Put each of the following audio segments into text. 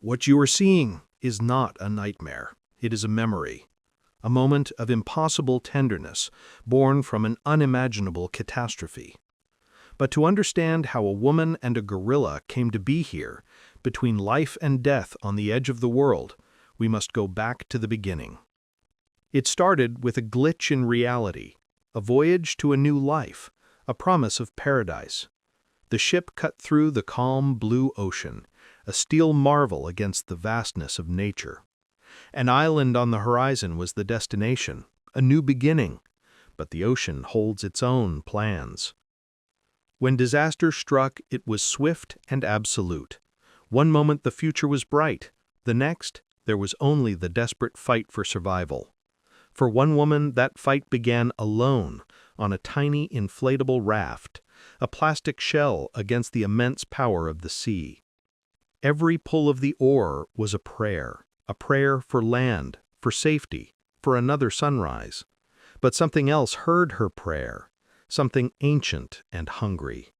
What you are seeing is not a nightmare. It is a memory, a moment of impossible tenderness born from an unimaginable catastrophe. But to understand how a woman and a gorilla came to be here, between life and death on the edge of the world, we must go back to the beginning. It started with a glitch in reality, a voyage to a new life, a promise of paradise. The ship cut through the calm blue ocean, a steel marvel against the vastness of nature. An island on the horizon was the destination, a new beginning, but the ocean holds its own plans. When disaster struck, it was swift and absolute. One moment the future was bright, the next, there was only the desperate fight for survival. For one woman, that fight began alone, on a tiny inflatable raft, a plastic shell against the immense power of the sea. Every pull of the oar was a prayer for land, for safety, for another sunrise. But something else heard her prayer, something ancient and hungry.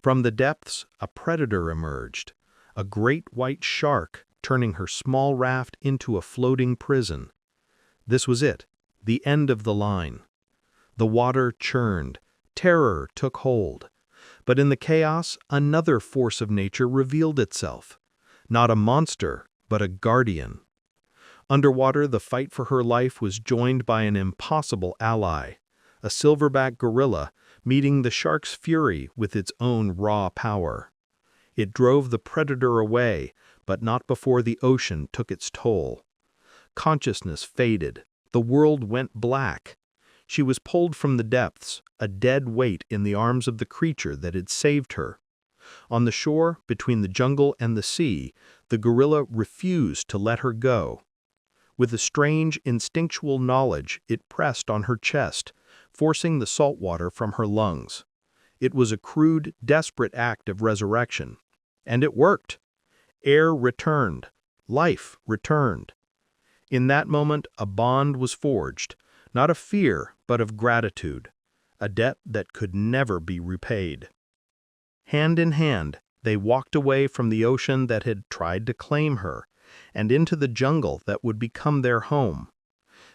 From the depths, a predator emerged, a great white shark turning her small raft into a floating prison. This was it, the end of the line. The water churned, terror took hold. But in the chaos, another force of nature revealed itself. Not a monster, but a guardian. Underwater, the fight for her life was joined by an impossible ally, a silverback gorilla meeting the shark's fury with its own raw power. It drove the predator away, but not before the ocean took its toll. Consciousness faded. The world went black. She was pulled from the depths, a dead weight in the arms of the creature that had saved her. On the shore, between the jungle and the sea, the gorilla refused to let her go. With a strange, instinctual knowledge, it pressed on her chest, forcing the salt water from her lungs. It was a crude, desperate act of resurrection. And it worked. Air returned. Life returned. In that moment, a bond was forged, not of fear, but of gratitude, a debt that could never be repaid. Hand in hand, they walked away from the ocean that had tried to claim her, and into the jungle that would become their home.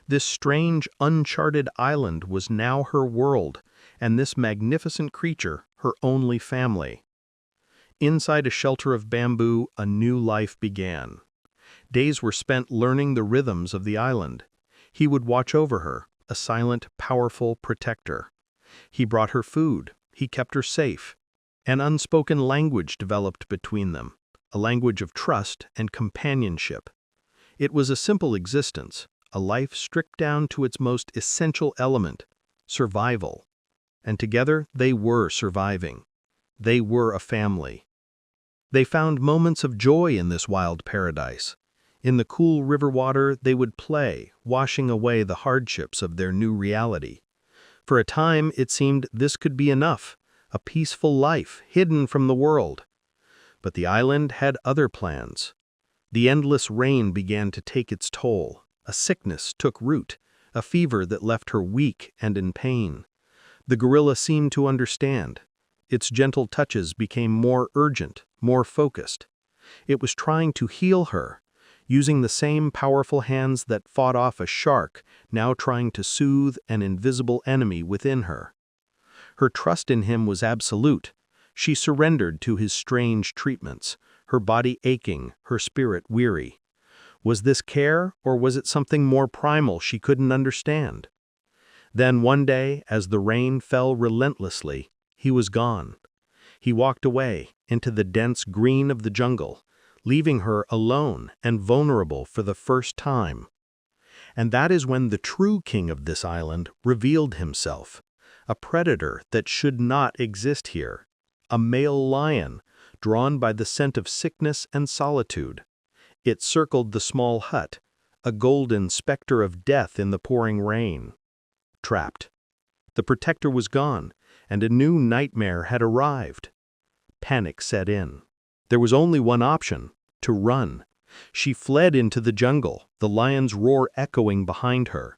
This strange, uncharted island was now her world, and this magnificent creature her only family. Inside a shelter of bamboo, a new life began. Days were spent learning the rhythms of the island. He would watch over her, a silent, powerful protector. He brought her food. He kept her safe. An unspoken language developed between them, a language of trust and companionship. It was a simple existence, a life stripped down to its most essential element, survival. And together they were surviving. They were a family. They found moments of joy in this wild paradise. In the cool river water, they would play, washing away the hardships of their new reality. For a time, it seemed this could be enough, a peaceful life hidden from the world. But the island had other plans. The endless rain began to take its toll. A sickness took root, a fever that left her weak and in pain. The gorilla seemed to understand. Its gentle touches became more urgent, more focused. It was trying to heal her, using the same powerful hands that fought off a shark, now trying to soothe an invisible enemy within her. Her trust in him was absolute. She surrendered to his strange treatments, her body aching, her spirit weary. Was this care, or was it something more primal she couldn't understand? Then one day, as the rain fell relentlessly, he was gone. He walked away into the dense green of the jungle, leaving her alone and vulnerable for the first time. And that is when the true king of this island revealed himself, a predator that should not exist here, a male lion, drawn by the scent of sickness and solitude. It circled the small hut, a golden specter of death in the pouring rain. Trapped. The protector was gone, and a new nightmare had arrived. Panic set in. There was only one option: to run. She fled into the jungle, the lion's roar echoing behind her.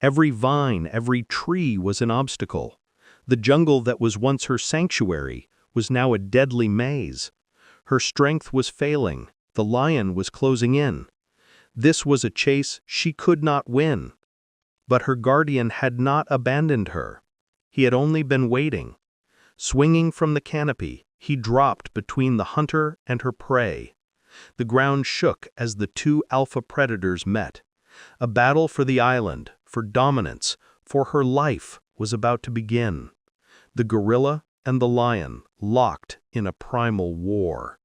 Every vine, every tree was an obstacle. The jungle that was once her sanctuary was now a deadly maze. Her strength was failing, The lion was closing in. This was a chase she could not win. But her guardian had not abandoned her. He had only been waiting. Swinging from the canopy, he dropped between the hunter and her prey. The ground shook as the two alpha predators met. A battle for the island, for dominance, for her life was about to begin. The gorilla and the lion locked in a primal war.